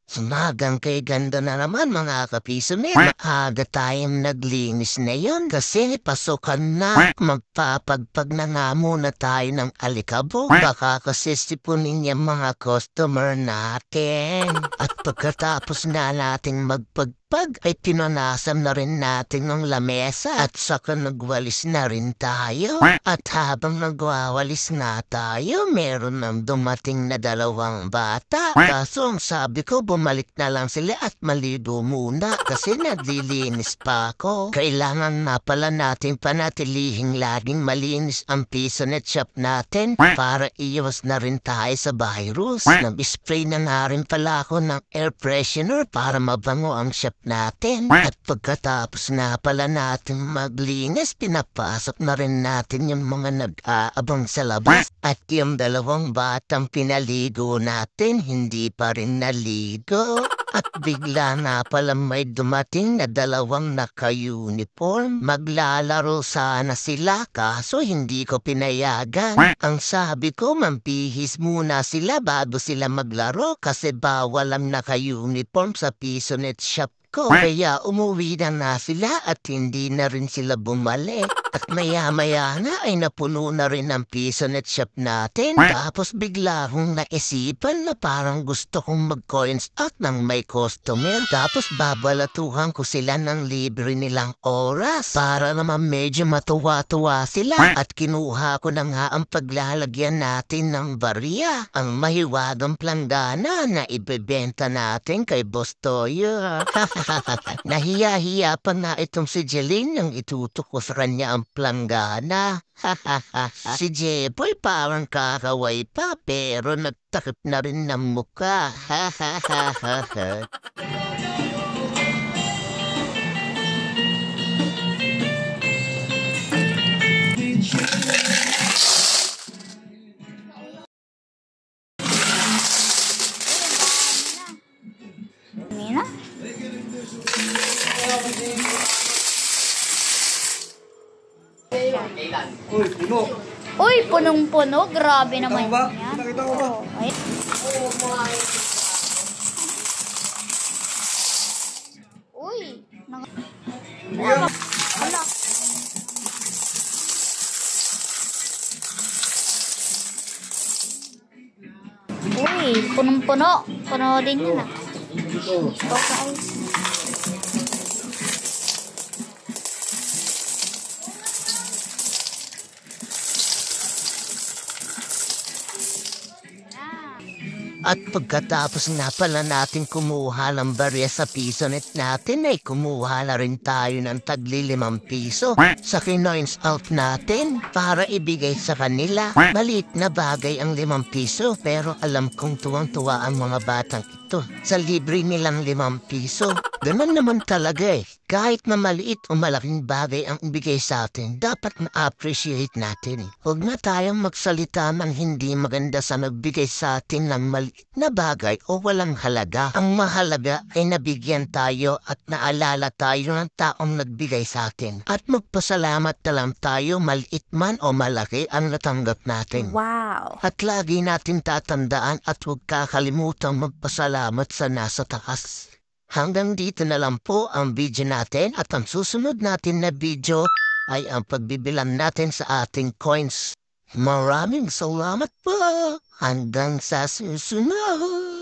Sumagang kay ganda na naman mga kapiso men. Maaga tayong naglinis na yon kasi pasukan na. Magpapagpag na nga muna tayo ng alikabok. Baka kasi sipunin yung mga customer natin. At pagkatapos na nating magpagpag ay pinunasan na rin natin ng lamesa at saka nagwalis na rin tayo. At habang nagwawalis nga tayo, meron nang dumating na dalawang bata. Kaso ang sabi ko, bumalik na lang sila at maligo muna kasi naglilinis pa ako. Kailangan na pala natin panatilihing laging malinis ang PisoNet shop natin para iwas na rin tayo sa virus. Nag-spray na nga rin pala ako ng air freshener para mabango ang shop natin. At pagkatapos na pala natin maglinis, pinapasok na rin natin yung mga nag-aabang sa labas. At yung dalawang batang pinaligo natin, hindi pa rin naligo. At bigla na pala may dumating na dalawang naka-uniform. Maglalaro sana sila kaso hindi ko pinayagan. Ang sabi ko, mampihis muna sila bago sila maglaro kasi bawal ang naka-uniform sa PisoNet shop ko. Kaya umuwi na nga sila at hindi na rin sila bumalik. At maya-maya na ay napuno na rin ang PisoNet shop natin. Tapos bigla akong naisipan na parang gusto kong mag-coins out ng may customer. Tapos babalatuhan ko sila ng libre nilang oras para naman medyo matuwa-tuwa sila. At kinuha ko na nga ang paglalagyan natin ng barya. Ang mahiwagang planggana na ibebenta natin kay Boss Toyo. Nahiya-hiya pa nga itong si Jeline nang itutok ko sa kanya ang planggana. Si Jepoy parang kakaway pa pero nagtakip na rin ng muka. Nina? Uy, puno. Uy, punong-puno. Grabe naman Kita mo ba? yan. Kita mo ba? Oo, ay. Uy. Ayan. Ala. Uy, punong-puno. Puno din yan ah. Ito. Okay. At pagkatapos nga pala natin kumuha ng barya sa PisoNet natin ay kumuha na rin tayo ng tagli 5 piso sa kinoins out natin para ibigay sa kanila. Maliit na bagay ang 5 piso pero alam kong tuwang-tuwa ang mga batang ito sa libre nilang 5 piso. Ganun naman talaga eh. Kahit na maliit o malaking bagay ang ibigay sa atin, dapat na-appreciate natin. Huwag na tayong magsalita ng hindi maganda sa nagbigay sa atin ng maliit na bagay o walang halaga. Ang mahalaga ay nabigyan tayo at naalala tayo ng taong nagbigay sa atin. At magpasalamat na lang tayo maliit man o malaki ang natanggap natin. Wow. At lagi natin tatandaan at huwag kakalimutan magpasalamat sa nasa taas. Hanggang dito na lang po ang video natin at ang susunod natin na video ay ang pagbibilang natin sa ating coins. Maraming salamat po. Hanggang sa susunod.